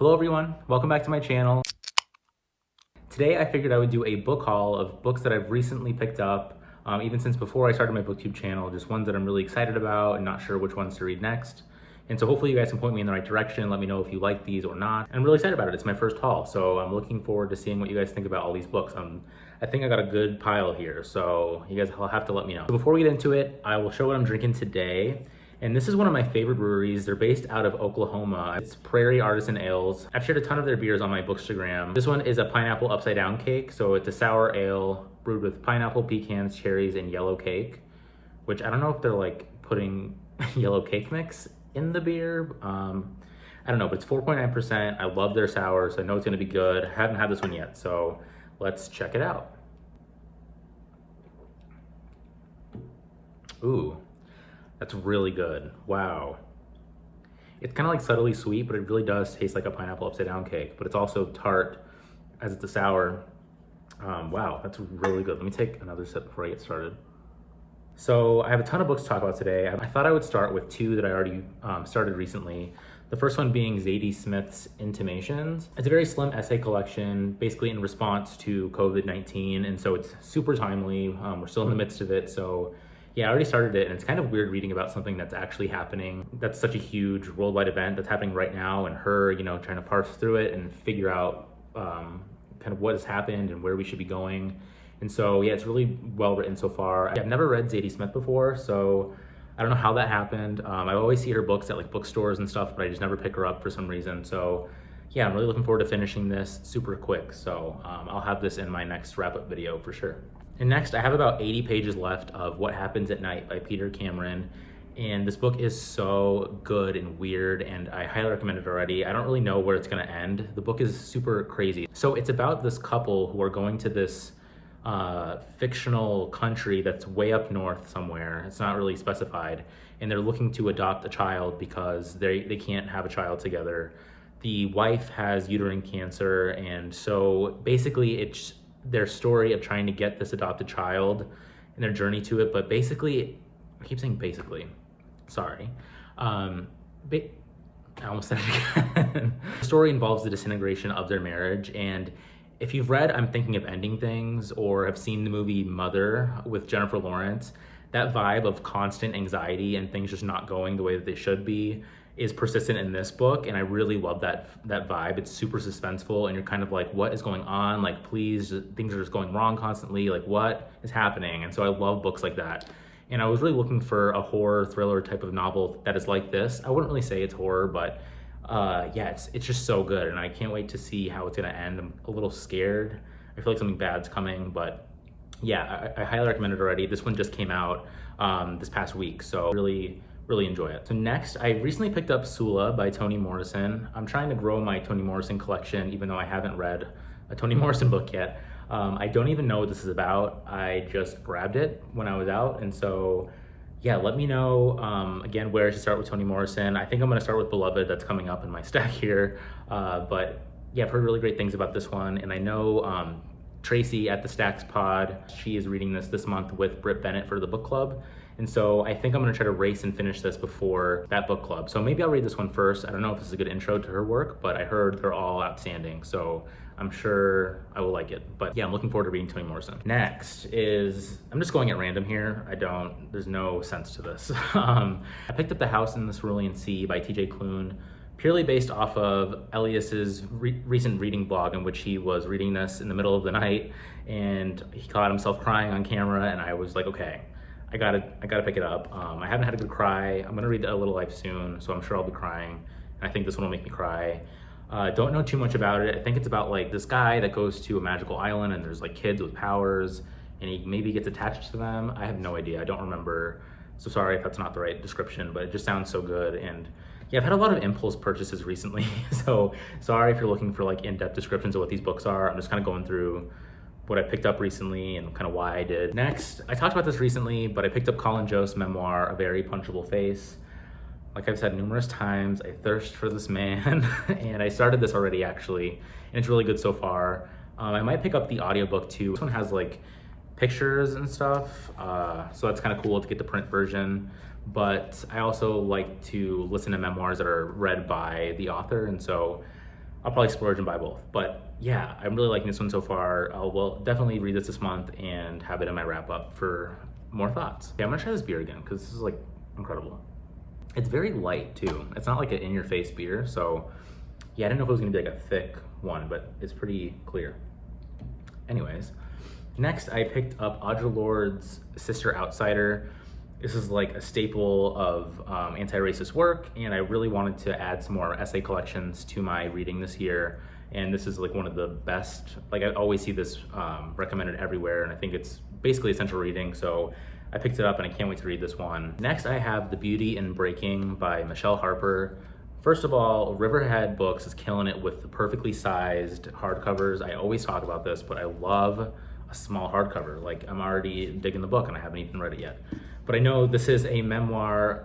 Hello everyone, welcome back to my channel. Today I figured I would do a book haul of books that I've recently picked up, even since before I started my booktube channel, just ones that I'm really excited about and not sure which ones to read next. And so hopefully you guys can point me in the right direction, let me know if you like these or not. I'm really excited about it, it's my first haul, so I'm looking forward to seeing what you guys think about all these books. I think I got a good pile here, so you guys will have to let me know. So before we get into it, I will show what I'm drinking today. And this is one of my favorite breweries. They're based out of Oklahoma. It's Prairie Artisan Ales. I've shared a ton of their beers on my Bookstagram. This one is a pineapple upside down cake. So it's a sour ale brewed with pineapple, pecans, cherries, and yellow cake, which I don't know if they're like putting yellow cake mix in the beer. I don't know, but it's 4.9%. I love their sours. I know it's gonna be good. I haven't had this one yet, so let's check it out. Ooh. That's really good. Wow. It's kind of like subtly sweet, but it really does taste like a pineapple upside down cake, but it's also tart as it's a sour. Wow, that's really good. Let me take another sip before I get started. So I have a ton of books to talk about today. I thought I would start with two that I already started recently. The first one being Zadie Smith's Intimations. It's a very slim essay collection, basically in response to COVID-19, and so it's super timely. We're still in the midst of it, so yeah, I already started it, and it's kind of weird reading about something that's actually happening. That's such a huge worldwide event that's happening right now, and her, trying to parse through it and figure out kind of what has happened and where we should be going. And so, yeah, it's really well written so far. I've never read Zadie Smith before, so I don't know how that happened. I always see her books at like bookstores and stuff, but I just never pick her up for some reason. So yeah, I'm really looking forward to finishing this super quick. So I'll have this in my next wrap-up video for sure. And next, I have about 80 pages left of What Happens at Night by Peter Cameron. And this book is so good and weird, and I highly recommend it already. I don't really know where it's gonna end. The book is super crazy. So it's about this couple who are going to this fictional country that's way up north somewhere. It's not really specified. And they're looking to adopt a child because they can't have a child together. The wife has uterine cancer, and so basically it's their story of trying to get this adopted child and their journey to it. But basically, I keep saying basically, sorry. I almost said it again. The story involves the disintegration of their marriage, and if you've read I'm Thinking of Ending Things or have seen the movie Mother with Jennifer Lawrence, that vibe of constant anxiety and things just not going the way that they should be is persistent in this book, and I really love that vibe. It's super suspenseful, and you're kind of like, what is going on? Like, please, things are just going wrong constantly. Like, what is happening? And so I love books like that. And I was really looking for a horror thriller type of novel that is like this. I wouldn't really say it's horror, but yeah, it's just so good, and I can't wait to see how it's gonna end. I'm a little scared. I feel like something bad's coming, but yeah, I highly recommend it already. This one just came out this past week, so really enjoy it. So next, I recently picked up Sula by Toni Morrison. I'm trying to grow my Toni Morrison collection, even though I haven't read a Toni Morrison book yet. I don't even know what this is about. I just grabbed it when I was out, and so yeah, let me know again where to start with Toni Morrison. I think I'm gonna start with Beloved, that's coming up in my stack here. But yeah, I've heard really great things about this one, and I know Tracy at the Stacks Pod, she is reading this month with Britt Bennett for the book club. And so I think I'm gonna try to race and finish this before that book club. So maybe I'll read this one first. I don't know if this is a good intro to her work, but I heard they're all outstanding. So I'm sure I will like it. But yeah, I'm looking forward to reading Toni Morrison. Next is, I'm just going at random here. There's no sense to this. I picked up The House in the Cerulean Sea by TJ Klune, purely based off of Elias's recent reading blog, in which he was reading this in the middle of the night, and he caught himself crying on camera, and I was like, okay, I gotta pick it up. I haven't had a good cry. I'm gonna read A Little Life soon, so I'm sure I'll be crying. And I think this one will make me cry. Don't know too much about it. I think it's about like this guy that goes to a magical island, and there's like kids with powers, and he maybe gets attached to them. I have no idea, I don't remember. So sorry if that's not the right description, but it just sounds so good. And yeah, I've had a lot of impulse purchases recently. So sorry if you're looking for like in-depth descriptions of what these books are. I'm just kind of going through what I picked up recently and kind of why I did. Next, I talked about this recently, but I picked up Colin Jost's memoir, A Very Punchable Face. Like I've said numerous times, I thirst for this man, and I started this already actually, and it's really good so far. I might pick up the audiobook too. This one has like pictures and stuff, so that's kind of cool to get the print version. But I also like to listen to memoirs that are read by the author, and so I'll probably splurge and buy both. But yeah, I'm really liking this one so far. Will definitely read this month and have it in my wrap up for more thoughts. Okay, I'm gonna try this beer again because this is like incredible. It's very light too. It's not like an in-your-face beer, so yeah, I didn't know if it was gonna be like a thick one, but it's pretty clear. Anyways, next I picked up Audre Lorde's Sister Outsider. This is like a staple of anti-racist work, and I really wanted to add some more essay collections to my reading this year. And this is like one of the best, like I always see this recommended everywhere, and I think it's basically essential reading, so I picked it up and I can't wait to read this one. Next I have The Beauty in Breaking by Michele Harper. First of all, Riverhead Books is killing it with the perfectly sized hardcovers. I always talk about this, but I love a small hardcover. Like, I'm already digging the book and I haven't even read it yet. But I know this is a memoir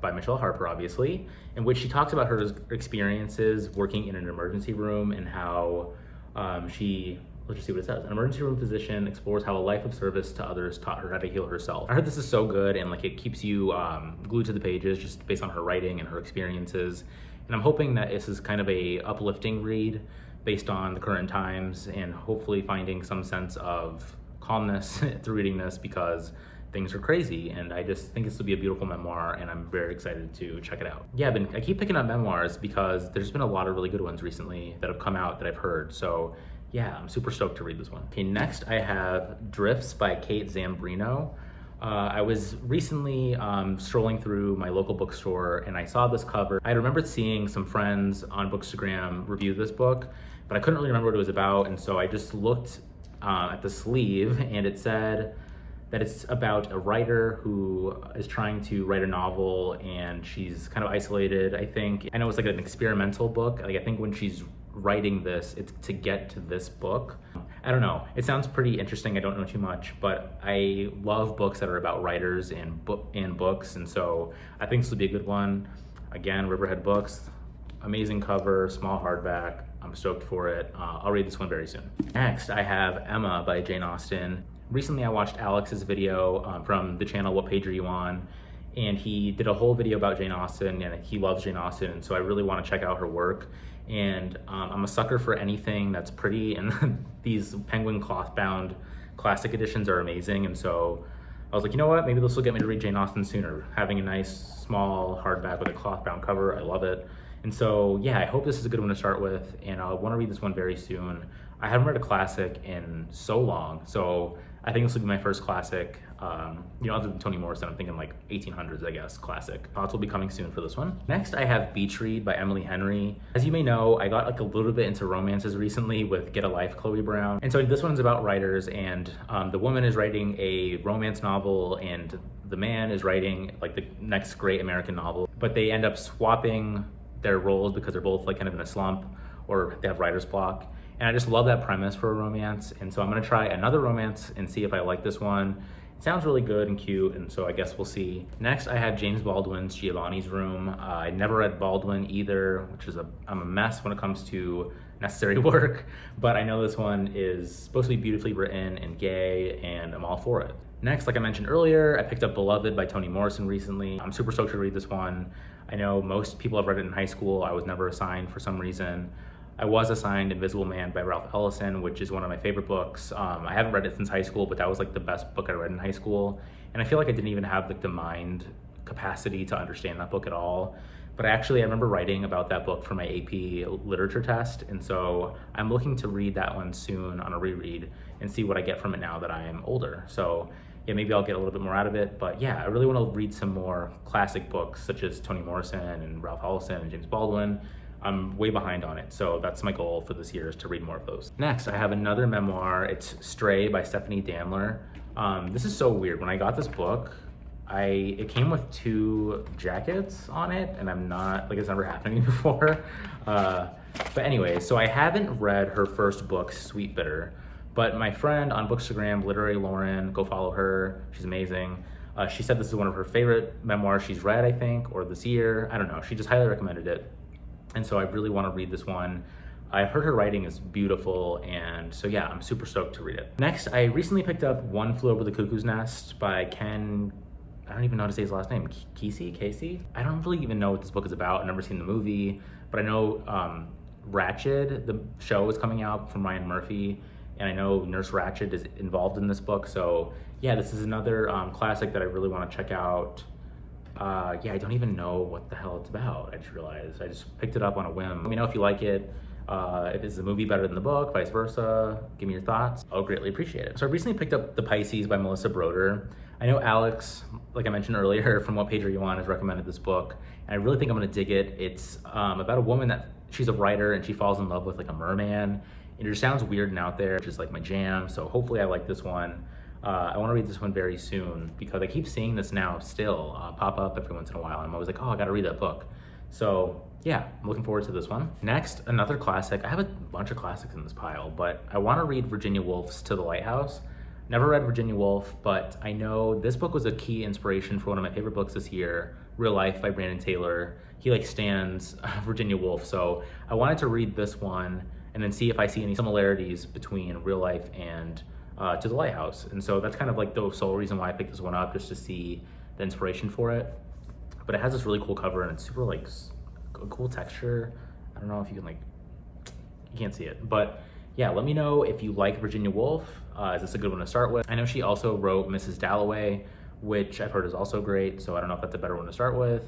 by Michele Harper, obviously, in which she talks about her experiences working in an emergency room and how let's just see what it says. An emergency room physician explores how a life of service to others taught her how to heal herself. I heard this is so good, and like it keeps you glued to the pages just based on her writing and her experiences. And I'm hoping that this is kind of a uplifting read based on the current times, and hopefully finding some sense of calmness through reading this, because things are crazy, and I just think this will be a beautiful memoir, and I'm very excited to check it out. Yeah, I keep picking up memoirs because there's been a lot of really good ones recently that have come out that I've heard, so yeah, I'm super stoked to read this one. Okay, next I have Drifts by Kate Zambreno. I was recently strolling through my local bookstore and I saw this cover. I remembered seeing some friends on Bookstagram review this book, but I couldn't really remember what it was about, and so I just looked at the sleeve, and it said that it's about a writer who is trying to write a novel, and she's kind of isolated, I think. I know it's like an experimental book. Like, I think when she's writing this, it's to get to this book. I don't know. It sounds pretty interesting. I don't know too much, but I love books that are about writers and books, and so I think this will be a good one. Again, Riverhead Books, amazing cover, small hardback. I'm stoked for it. I'll read this one very soon. Next, I have Emma by Jane Austen. Recently, I watched Alex's video from the channel What Page Are You On? And he did a whole video about Jane Austen, and he loves Jane Austen, and so I really want to check out her work. And I'm a sucker for anything that's pretty, and these Penguin cloth-bound classic editions are amazing, and so I was like, you know what, maybe this will get me to read Jane Austen sooner. Having a nice small hardback with a cloth-bound cover, I love it. And so yeah, I hope this is a good one to start with, and I want to read this one very soon. I haven't read a classic in so long, so I think this will be my first classic. Other than Toni Morrison, I'm thinking like 1800s, I guess, classic. Thoughts will be coming soon for this one. Next, I have Beach Read by Emily Henry. As you may know, I got like a little bit into romances recently with Get a Life, Chloe Brown. And so this one's about writers, and the woman is writing a romance novel, and the man is writing like the next great American novel. But they end up swapping their roles because they're both like kind of in a slump, or they have writer's block. And I just love that premise for a romance, and so I'm gonna try another romance and see if I like this one. It sounds really good and cute, and so I guess we'll see. Next, I have James Baldwin's Giovanni's Room. I never read Baldwin either, which is I'm a mess when it comes to necessary work, but I know this one is supposed to be beautifully written and gay, and I'm all for it. Next, like I mentioned earlier, I picked up Beloved by Toni Morrison recently. I'm super stoked to read this one. I know most people have read it in high school. I was never assigned for some reason. I was assigned Invisible Man by Ralph Ellison, which is one of my favorite books. I haven't read it since high school, but that was like the best book I read in high school. And I feel like I didn't even have like the mind capacity to understand that book at all. But I remember writing about that book for my AP literature test. And so I'm looking to read that one soon on a reread and see what I get from it now that I am older. So yeah, maybe I'll get a little bit more out of it. But yeah, I really want to read some more classic books such as Toni Morrison and Ralph Ellison and James Baldwin. I'm way behind on it, so that's my goal for this year, is to read more of those. Next, I have another memoir. It's Stray by Stephanie Danler. This is so weird. When I got this book, it came with 2 jackets on it, and I'm not, like, it's never happened to me before. But anyway, so I haven't read her first book, Sweet Bitter, but my friend on Bookstagram, Literary Lauren, go follow her, she's amazing. She said this is one of her favorite memoirs she's read, I think, or this year. I don't know, she just highly recommended it. And so I really want to read this one. I've heard her writing is beautiful, and so yeah, I'm super stoked to read it. Next, I recently picked up One Flew Over the Cuckoo's Nest by Ken, I don't even know how to say his last name, Kesey? I don't really even know what this book is about. I've never seen the movie, but I know Ratched, the show, is coming out from Ryan Murphy, and I know Nurse Ratched is involved in this book. So yeah, this is another classic that I really want to check out. Yeah, I don't even know what the hell it's about. I just realized I just picked it up on a whim. Let me know if you like it. If it's the movie better than the book, vice versa. Give me your thoughts. I'll greatly appreciate it. So I recently picked up The Pisces by Melissa Broder. I know Alex, like I mentioned earlier, from What Page Are You On, has recommended this book, and I really think I'm gonna dig it. It's about a woman that, she's a writer and she falls in love with like a merman. It just sounds weird and out there, which is like my jam. So hopefully I like this one. I want to read this one very soon because I keep seeing this now still pop up every once in a while. And I'm always like, oh, I got to read that book. So yeah, I'm looking forward to this one. Next, another classic. I have a bunch of classics in this pile, but I want to read Virginia Woolf's To the Lighthouse. Never read Virginia Woolf, but I know this book was a key inspiration for one of my favorite books this year, Real Life by Brandon Taylor. He like stands Virginia Woolf. So I wanted to read this one and then see if I see any similarities between Real Life and To the Lighthouse. And so that's kind of like the sole reason why I picked this one up, just to see the inspiration for it. But it has this really cool cover and it's super like a cool texture. I don't know if you can like, you can't see it, but yeah, let me know if you like Virginia Woolf. Is this a good one to start with? I know she also wrote Mrs. Dalloway, which I've heard is also great. So I don't know if that's a better one to start with,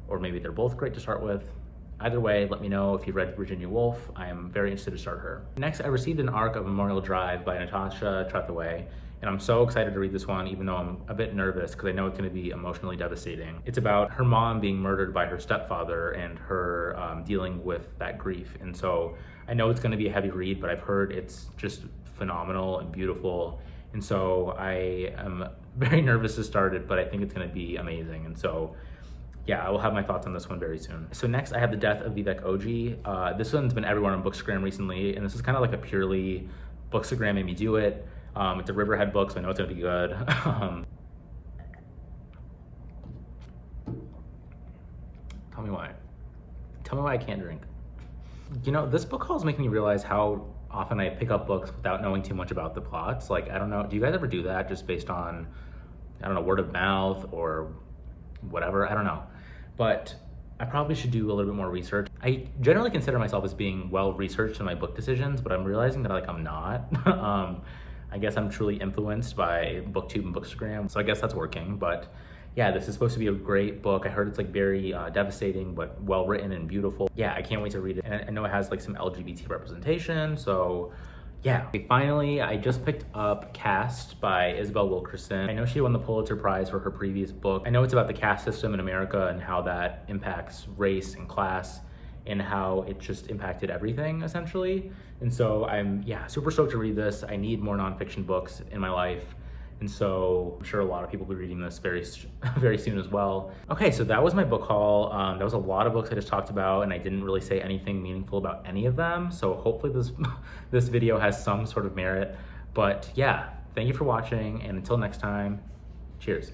or maybe they're both great to start with. Either way, let me know if you've read Virginia Woolf. I am very interested to start her. Next, I received an arc of Memorial Drive by Natasha Threthewey, and I'm so excited to read this one, even though I'm a bit nervous because I know it's going to be emotionally devastating. It's about her mom being murdered by her stepfather and her dealing with that grief. And so I know it's going to be a heavy read, but I've heard it's just phenomenal and beautiful. And so I am very nervous to start it, but I think it's going to be amazing. And so yeah, I will have my thoughts on this one very soon. So next I have The Death of Vivek Oji. This one's been everywhere on Bookstagram recently, and this is kind of like a purely Bookstagram made me do it. It's a Riverhead book, so I know it's gonna be good. Tell me why. Tell me why I can't drink. You know, this book haul is making me realize how often I pick up books without knowing too much about the plots. Like, I don't know, do you guys ever do that just based on, I don't know, word of mouth or whatever? I don't know. But I probably should do a little bit more research. I generally consider myself as being well researched in my book decisions, but I'm realizing that like I'm not. I guess I'm truly influenced by BookTube and Bookstagram, so I guess that's working. But yeah, this is supposed to be a great book. I heard it's like very devastating, but well written and beautiful. Yeah, I can't wait to read it. And I know it has like some LGBT representation, so yeah. Finally, I just picked up Caste by Isabel Wilkerson. I know she won the Pulitzer Prize for her previous book. I know it's about the caste system in America and how that impacts race and class and how it just impacted everything essentially. And so I'm, yeah, super stoked to read this. I need more nonfiction books in my life. And so I'm sure a lot of people will be reading this very soon as well. Okay, so that was my book haul. That was a lot of books I just talked about, and I didn't really say anything meaningful about any of them. So hopefully this video has some sort of merit. But yeah, thank you for watching, and until next time, cheers.